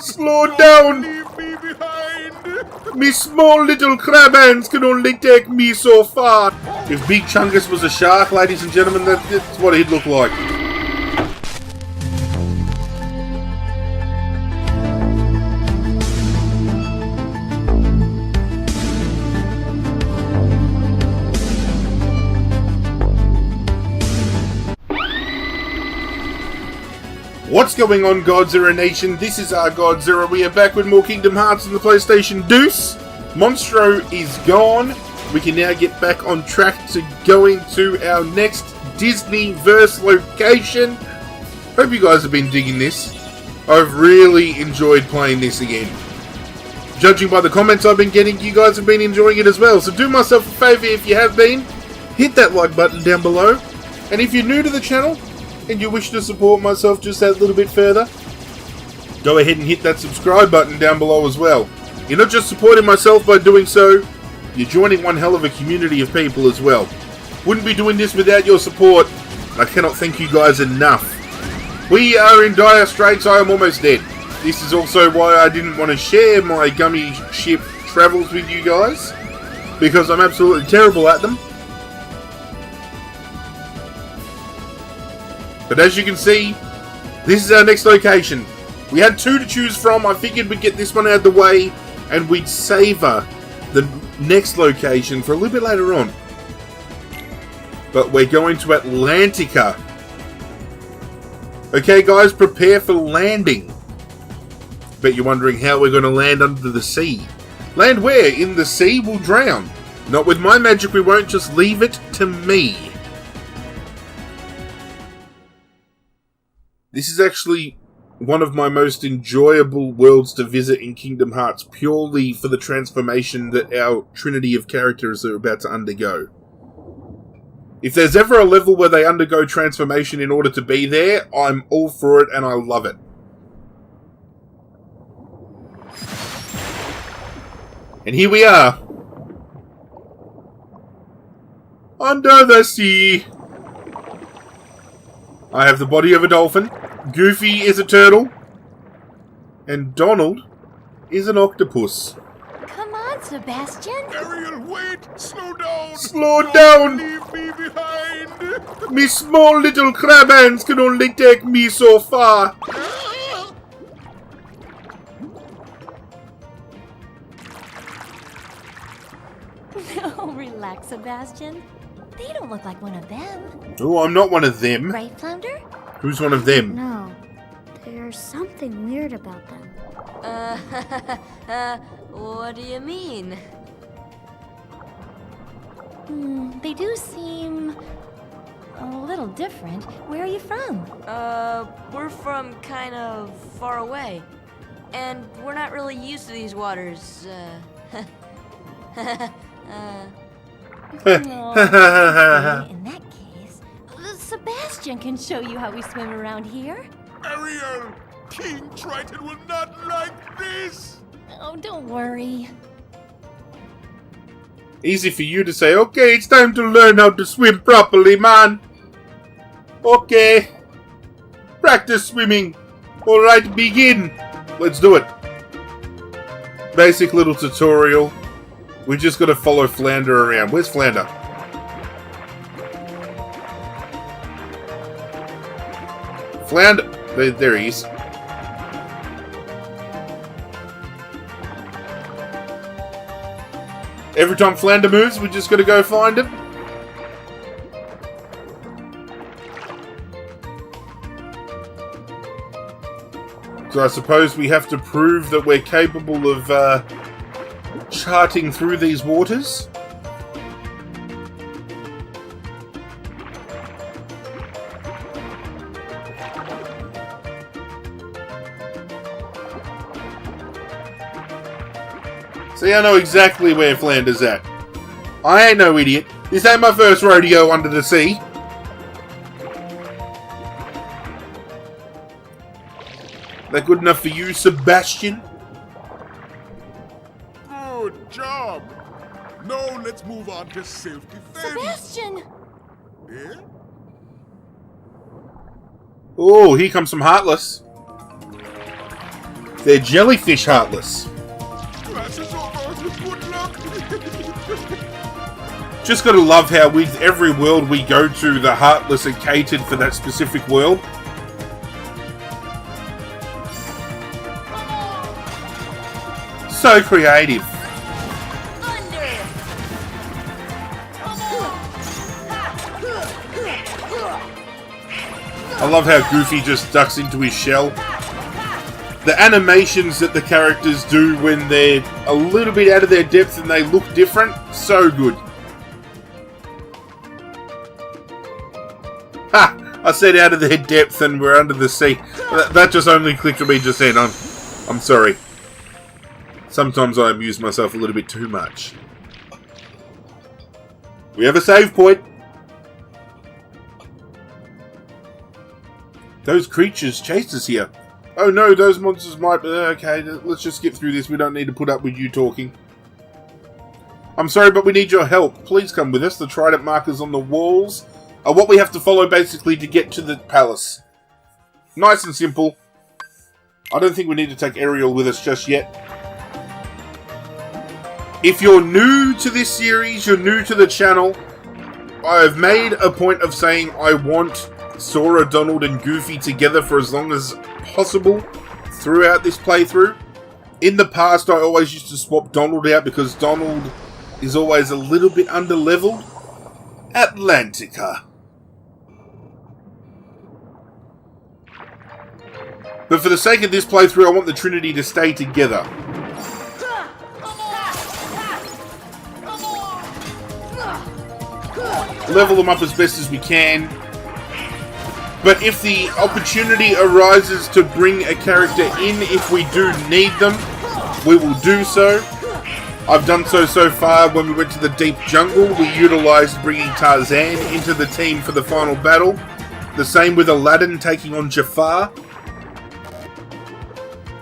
Slow down! Leave me behind! Me small little crab hands can only take me so far. If Big Chungus was a shark, ladies and gentlemen, that's what he'd look like. What's going on, Godzilla Nation? This is our Godzilla. We are back with more Kingdom Hearts on the PlayStation Deuce. Monstro is gone. We can now get back on track to going to our next Disneyverse location. Hope you guys have been digging this. I've really enjoyed playing this again. Judging by the comments I've been getting, you guys have been enjoying it as well. So do myself a favour if you have been. Hit that like button down below. And if you're new to the channel, and you wish to support myself just that little bit further, go ahead and hit that subscribe button down below as well. You're not just supporting myself by doing so, you're joining one hell of a community of people as well. Wouldn't be doing this without your support. I cannot thank you guys enough. We are in dire straits. I am almost dead. This is also why I didn't want to share my gummy ship travels with you guys, because I'm absolutely terrible at them. But as you can see, this is our next location. We had two to choose from. I figured we'd get this one out of the way and we'd savour the next location for a little bit later on. But we're going to Atlantica. Okay guys, prepare for landing. Bet you're wondering how we're going to land under the sea. Land where? In the sea? We'll drown. Not with my magic, we won't. Just leave it to me. This is actually one of my most enjoyable worlds to visit in Kingdom Hearts, purely for the transformation that our trinity of characters are about to undergo. If there's ever a level where they undergo transformation in order to be there, I'm all for it and I love it. And here we are. Under the sea. I have the body of a dolphin. Goofy is a turtle. And Donald is an octopus. Come on, Sebastian. Ariel, wait! Slow down! Slow down! Leave me behind! Me small little crab hands can only take me so far. Oh, relax, Sebastian. They don't look like one of them. Oh, I'm not one of them. Right, Flounder? Who's one of them? No, there's something weird about them. What do you mean? They do seem a little different. Where are you from? We're from kind of far away. And we're not really used to these waters, Okay, in that case, Sebastian can show you how we swim around here. Ariel! King Triton will not like this! Oh, don't worry. Easy for you to say, okay, it's time to learn how to swim properly, man. Okay. Practice swimming. Alright, begin. Let's do it. Basic little tutorial. We just gotta follow Flounder around. Where's Flounder? Flounder. There he is. Every time Flounder moves, we just gotta go find him. So I suppose we have to prove that we're capable of charting through these waters. See, I know exactly where Flounder's at. I ain't no idiot. This ain't my first rodeo under the sea. That good enough for you, Sebastian? Good job! Now let's move on to self-defense. Sebastian! Yeah? Oh, here comes some Heartless. They're jellyfish heartless. Class is over. Good luck. Just gotta love how with every world we go to, the heartless are catered for that specific world. So creative. I love how Goofy just ducks into his shell. The animations that the characters do when they're a little bit out of their depth and they look different, so good. Ha! I said out of their depth and we're under the sea. That just only clicked with me just then. I'm sorry. Sometimes I amuse myself a little bit too much. We have a save point. Those creatures chased us here. Oh no, those monsters might... okay, let's just skip through this. We don't need to put up with you talking. I'm sorry, but we need your help. Please come with us. The trident markers on the walls are what we have to follow basically to get to the palace. Nice and simple. I don't think we need to take Ariel with us just yet. If you're new to this series, you're new to the channel, I've made a point of saying I want Sora, Donald, and Goofy together for as long as possible throughout this playthrough. In the past, I always used to swap Donald out because Donald is always a little bit under-leveled. Atlantica. But for the sake of this playthrough, I want the Trinity to stay together. Level them up as best as we can. But if the opportunity arises to bring a character in, if we do need them, we will do so. I've done so far. When we went to the deep jungle, we utilised bringing Tarzan into the team for the final battle. The same with Aladdin taking on Jafar.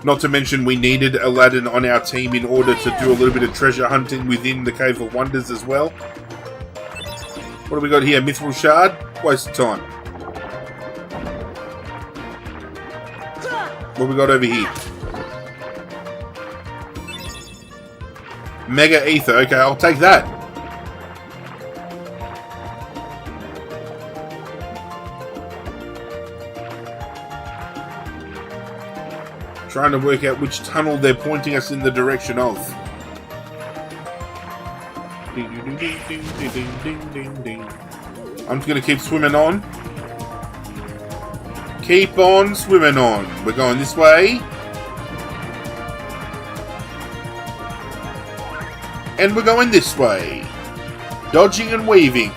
Not to mention we needed Aladdin on our team in order to do a little bit of treasure hunting within the Cave of Wonders as well. What do we got here? Mithril Shard? Waste of time. What we got over here? Mega Ether. Okay, I'll take that. Trying to work out which tunnel they're pointing us in the direction of. I'm just going to keep swimming on. Keep on swimming on. We're going this way. And we're going this way. Dodging and weaving.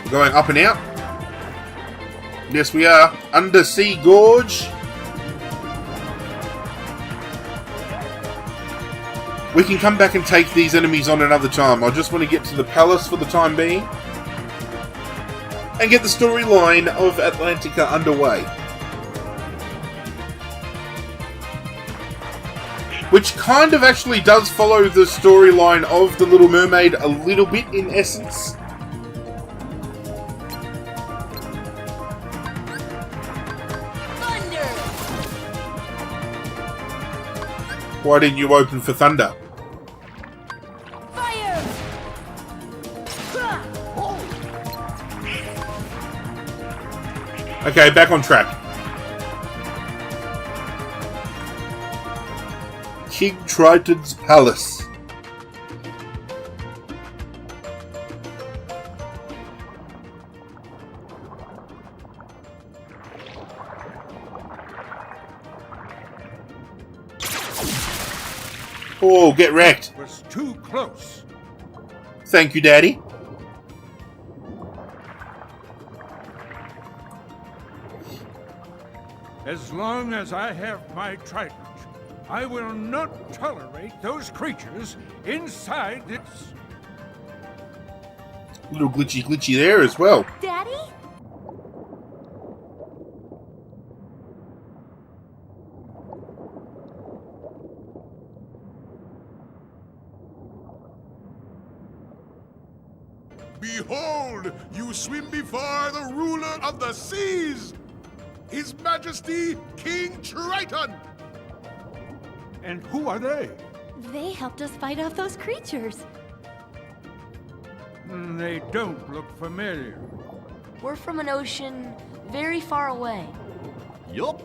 We're going up and out. Yes, we are. Undersea Gorge. We can come back and take these enemies on another time. I just want to get to the palace for the time being. And get the storyline of Atlantica underway. Which kind of actually does follow the storyline of The Little Mermaid a little bit in essence. Thunder! Why didn't you open for thunder? Fire! Okay, back on track. King Triton's Palace. Oh, get wrecked. It was too close. Thank you, Daddy. As long as I have my trident, I will not tolerate those creatures inside its... A little glitchy there as well. Daddy? Behold, you swim before the ruler of the seas, His Majesty King Triton. And who are they? They helped us fight off those creatures. They don't look familiar. We're from an ocean very far away. Yup,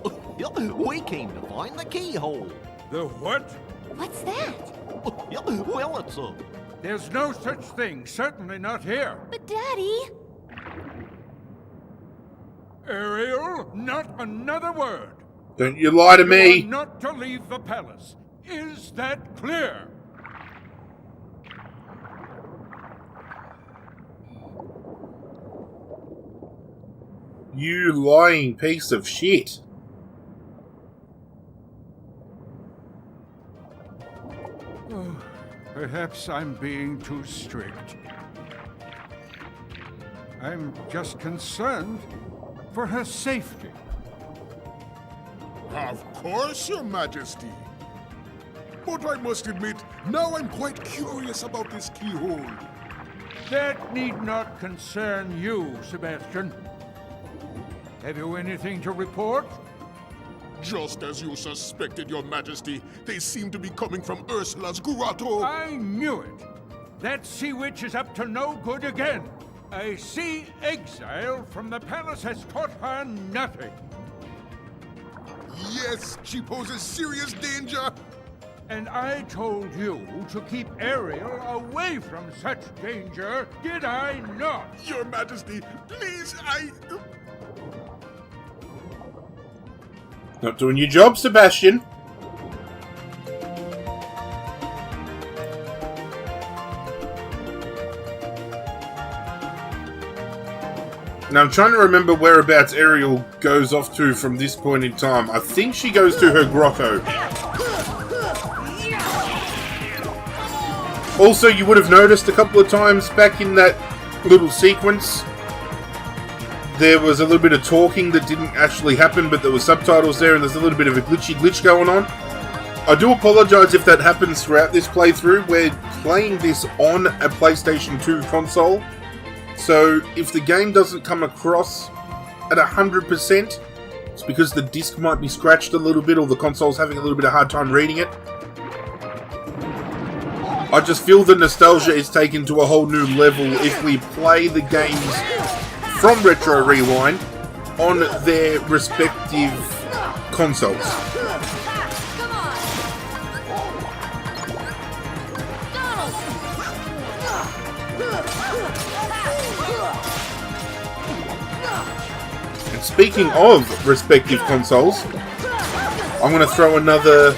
we came to find the keyhole. The what? What's that? Yup, well, it's a... There's no such thing, certainly not here. But Daddy... Ariel, not another word. Don't you lie to You me. are not to leave the palace. Is that clear? You lying piece of shit. Oh, perhaps I'm being too strict. I'm just concerned for her safety. Of course, Your Majesty. But I must admit, now I'm quite curious about this keyhole. That need not concern you, Sebastian. Have you anything to report? Just as you suspected, Your Majesty, they seem to be coming from Ursula's grotto. I knew it. That sea witch is up to no good again. A sea exile from the palace has taught her nothing. Yes, she poses serious danger. And I told you to keep Ariel away from such danger, did I not? Your Majesty, please, Not doing your job, Sebastian. Now I'm trying to remember whereabouts Ariel goes off to from this point in time. I think she goes to her grotto. Also, you would have noticed a couple of times back in that little sequence, there was a little bit of talking that didn't actually happen, but there were subtitles there, and there's a little bit of a glitch going on. I do apologise if that happens throughout this playthrough. We're playing this on a PlayStation 2 console, so if the game doesn't come across at 100%, it's because the disc might be scratched a little bit, or the console's having a little bit of a hard time reading it. I just feel the nostalgia is taken to a whole new level if we play the games from Retro Rewind on their respective consoles. And speaking of respective consoles, I'm going to throw another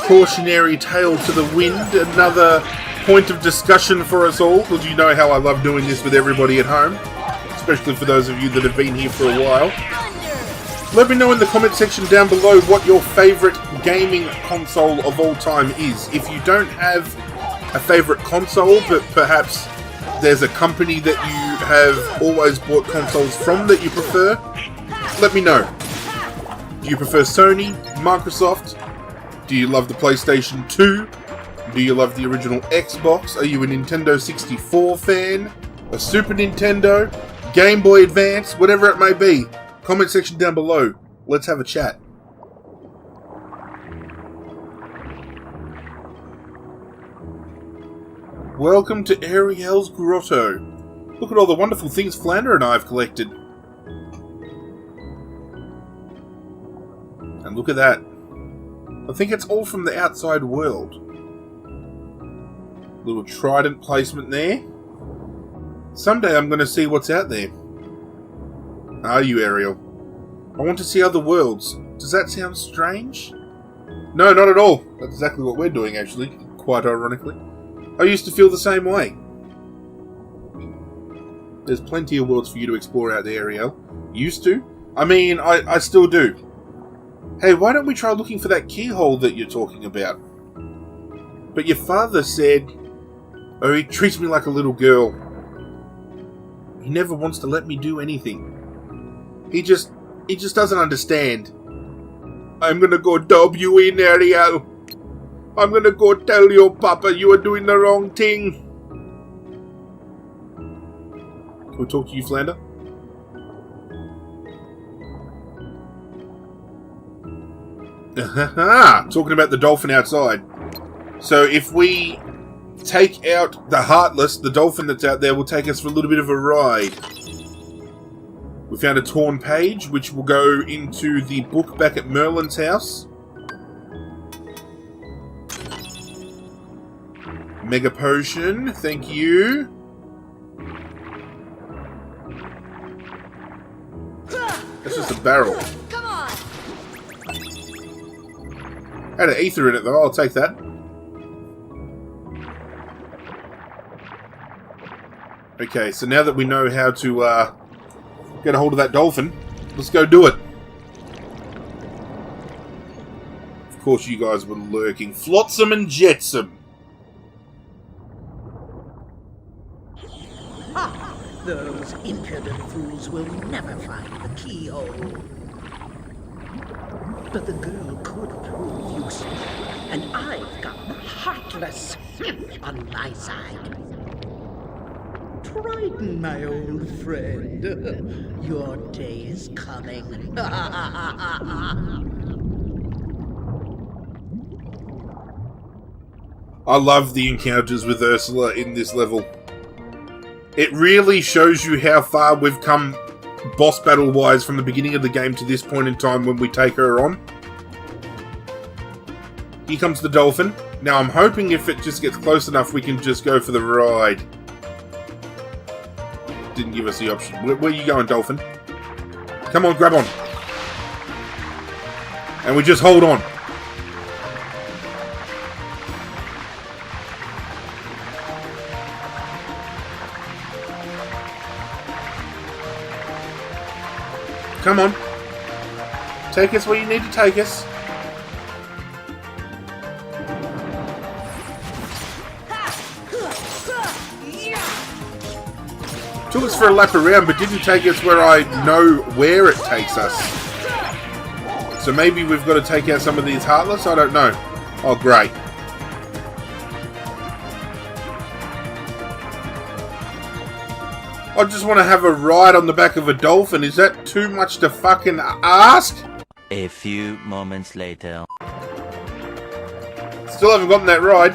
cautionary tale to the wind, another point of discussion for us all, because you know how I love doing this with everybody at home, especially for those of you that have been here for a while. Let me know in the comment section down below what your favourite gaming console of all time is. If you don't have a favourite console, but perhaps there's a company that you have always bought consoles from that you prefer, let me know. Do you prefer Sony, Microsoft? Do you love the PlayStation 2? Do you love the original Xbox? Are you a Nintendo 64 fan? A Super Nintendo? Game Boy Advance? Whatever it may be. Comment section down below. Let's have a chat. Welcome to Ariel's Grotto. Look at all the wonderful things Flounder and I have collected. And look at that. I think it's all from the outside world. Little trident placement there. Someday I'm going to see what's out there. Are you, Ariel? I want to see other worlds. Does that sound strange? No, not at all. That's exactly what we're doing, actually. Quite ironically. I used to feel the same way. There's plenty of worlds for you to explore out there, Ariel. Used to? I mean, I still do. Hey, why don't we try looking for that keyhole that you're talking about? But your father said... Oh, he treats me like a little girl. He never wants to let me do anything. He just doesn't understand. I'm gonna go dob you in, Ariel. I'm gonna go tell your papa you are doing the wrong thing. Can we talk to you, Flounder? Talking about the dolphin outside. So if we take out the Heartless, the dolphin that's out there will take us for a little bit of a ride. We found a torn page, which will go into the book back at Merlin's house. Mega potion, thank you. That's just a barrel. Come on. Had an ether in it though, I'll take that. Okay, so now that we know how to get a hold of that dolphin, let's go do it. Of course you guys were lurking. Flotsam and jetsam. Those impudent fools will never find the keyhole. But the girl could prove useful, and I've got the Heartless on my side. Triton, my old friend, your day is coming. I love the encounters with Ursula in this level. It really shows you how far we've come boss battle-wise from the beginning of the game to this point in time when we take her on. Here comes the dolphin. Now I'm hoping if it just gets close enough we can just go for the ride. Didn't give us the option. Where are you going, dolphin? Come on, grab on. And we just hold on. Come on. Take us where you need to take us. Took us for a lap around, but didn't take us where I know where it takes us. So maybe we've got to take out some of these Heartless? I don't know. Oh, great. I just want to have a ride on the back of a dolphin. Is that too much to fucking ask? A few moments later. Still haven't gotten that ride.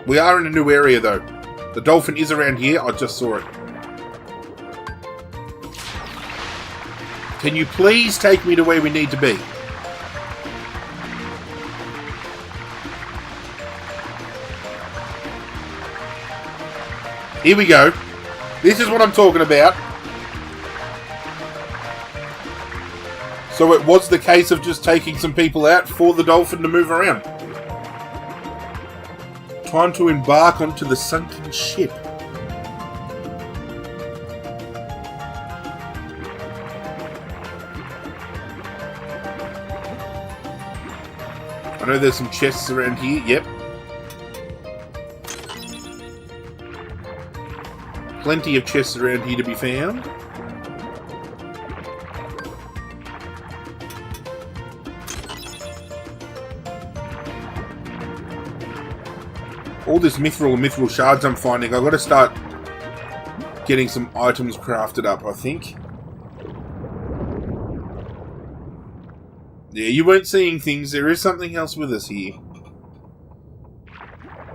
We are in a new area though. The dolphin is around here. I just saw it. Can you please take me to where we need to be? Here we go. This is what I'm talking about. So it was the case of just taking some people out for the dolphin to move around. Time to embark onto the sunken ship. I know there's some chests around here. Yep. Plenty of chests around here to be found. All this mithril and mithril shards I'm finding, I've got to start getting some items crafted up, I think. Yeah, you weren't seeing things. There is something else with us here.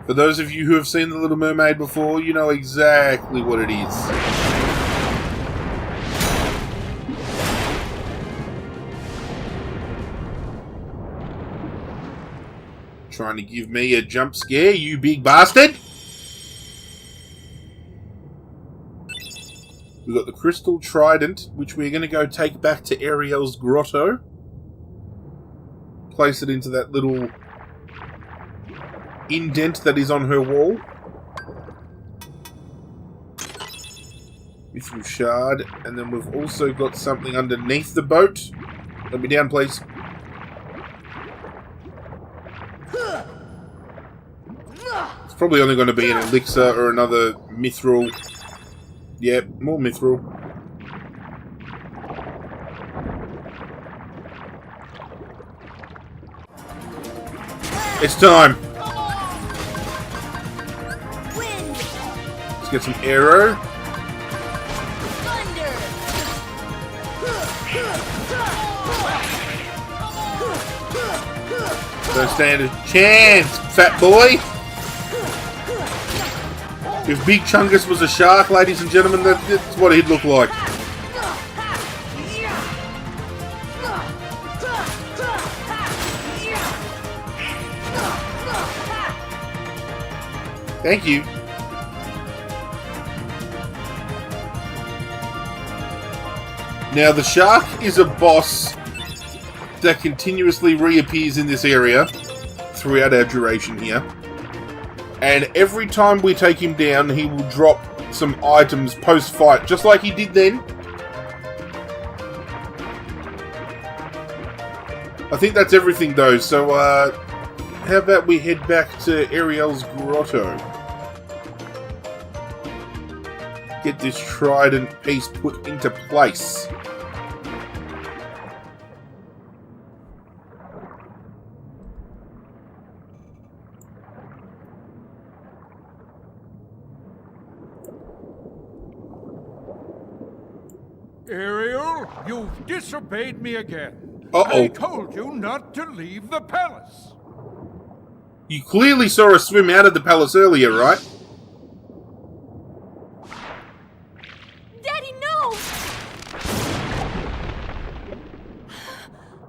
For those of you who have seen The Little Mermaid before, you know exactly what it is. Trying to give me a jump scare, you big bastard! We've got the Crystal Trident, which we're going to go take back to Ariel's grotto. Place it into that little indent that is on her wall. Mithril shard, and then we've also got something underneath the boat. Let me down, please. It's probably only going to be an elixir or another mithril. Yep, more mithril. It's time. Wind, Let's get some arrow. thunder. Don't stand a chance, fat boy. If Big Chungus was a shark, ladies and gentlemen, that's what he'd look like. Thank you. Now, the shark is a boss that continuously reappears in this area throughout our duration here. And every time we take him down, he will drop some items post-fight, just like he did then. I think that's everything, though, so, how about we head back to Ariel's grotto? Get this trident piece put into place. Ariel, you've disobeyed me again. Uh-oh. I told you not to leave the palace. You clearly saw us swim out of the palace earlier, right? Daddy, no!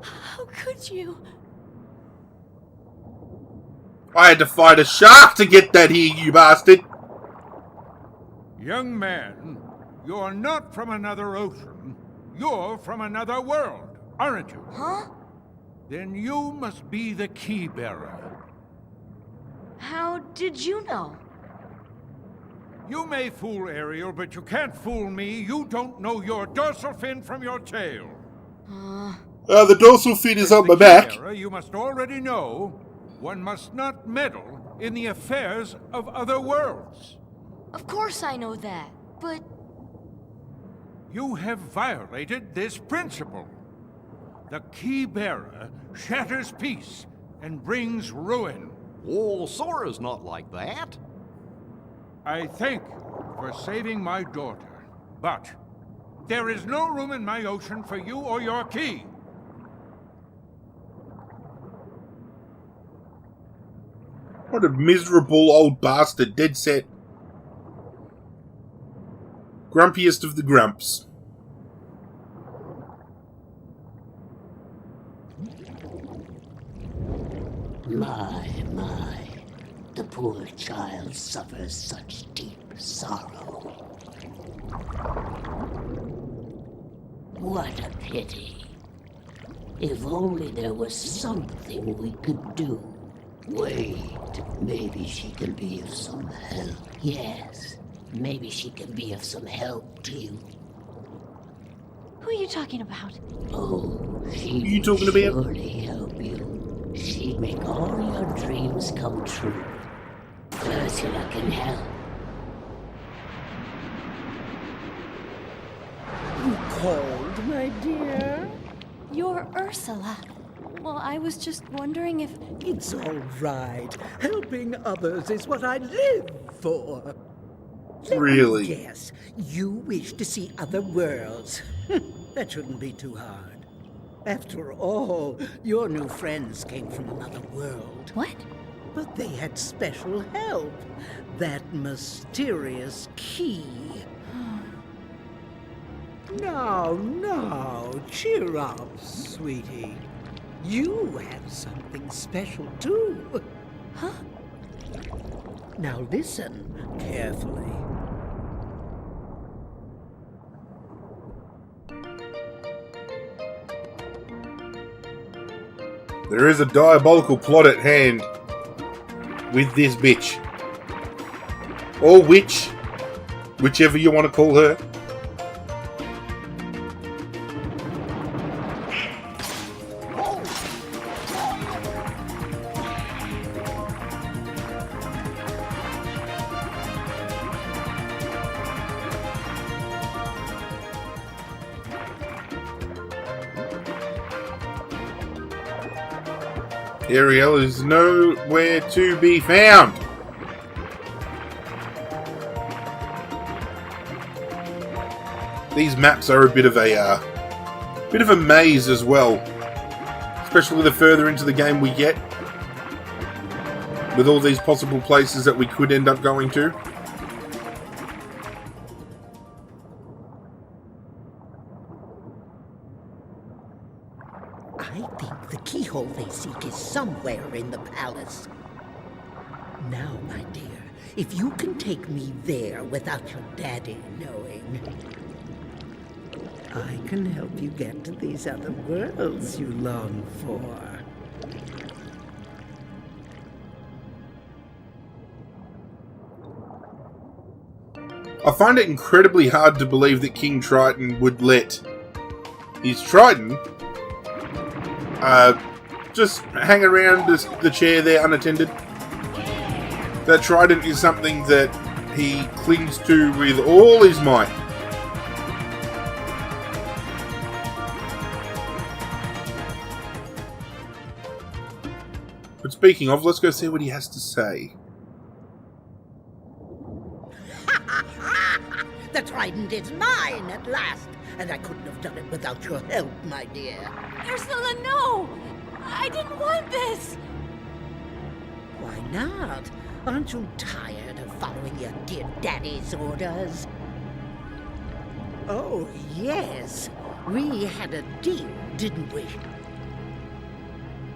How could you? I had to fight a shark to get that here, you bastard! Young man, you're not from another ocean. You're from another world, aren't you? Huh? Then you must be the key bearer. How did you know? You may fool Ariel, but you can't fool me. You don't know your dorsal fin from your tail. The dorsal fin is on my The key back. bearer, you must already know, one must not meddle in the affairs of other worlds. Of course I know that, but You have violated this principle. The key bearer shatters peace and brings ruin. Oh, Sora's not like that. I thank you for saving my daughter, but there is no room in my ocean for you or your key. What a miserable old bastard, dead set. Grumpiest of the grumps. My, the poor child suffers such deep sorrow. What a pity. If only there was something we could do. Wait, maybe she can be of some help. Yes, maybe she can be of some help to you. Who are you talking about? Oh, she Who are you talking would about? surely help you. She'd make all your dreams come true. Ursula can help. You called, my dear? You're Ursula. Well, I was just wondering if... It's all right. Helping others is what I live for. Let me Really? guess, you wish to see other worlds. That shouldn't be too hard. After all, your new friends came from another world. What? But they had special help. That mysterious key. Now, cheer up, sweetie. You have something special too. Huh? Now listen carefully. There is a diabolical plot at hand with this bitch. Or witch. Whichever you want to call her. Ariel is nowhere to be found. These maps are a bit of a maze as well, especially the further into the game we get, with all these possible places that we could end up going to. I think the keyhole they seek is somewhere in the palace. Now, my dear, if you can take me there without your daddy knowing, I can help you get to these other worlds you long for. I find it incredibly hard to believe that King Triton would let his Triton just hang around the chair there unattended. That trident is something that he clings to with all his might. But speaking of, let's go see what he has to say. The trident is mine at last, and I couldn't have done it without your help, my dear. Ursula, no! I didn't want this! Why not? Aren't you tired of following your dear daddy's orders? Oh, yes. We had a deal, didn't we?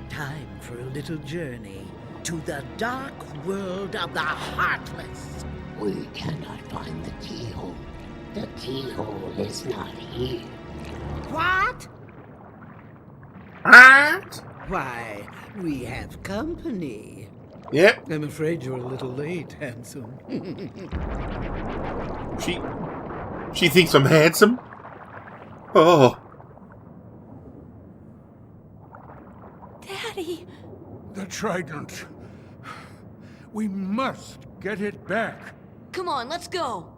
Time for a little journey to the dark world of the Heartless. We cannot find the keyhole. The keyhole is not here. What? What? Why, we have company. Yep. I'm afraid you're a little late, handsome. She thinks I'm handsome? Oh. Daddy! The trident. We must get it back. Come on, let's go.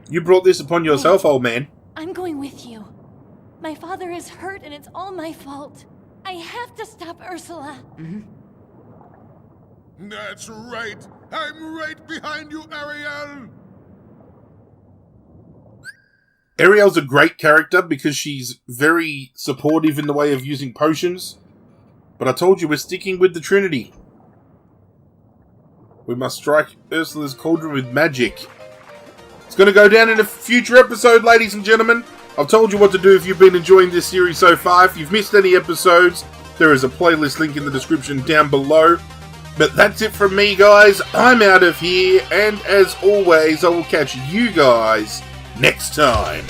You brought this upon yourself, old man. I'm going with you. My father is hurt and it's all my fault. I have to stop Ursula. That's right. I'm right behind you, Ariel. Ariel's a great character because she's very supportive in the way of using potions. But I told you we're sticking with the Trinity. We must strike Ursula's cauldron with magic. It's going to go down in a future episode, ladies and gentlemen. I've told you what to do if you've been enjoying this series so far. If you've missed any episodes, there is a playlist link in the description down below. But that's it from me, guys. I'm out of here. And as always, I will catch you guys next time.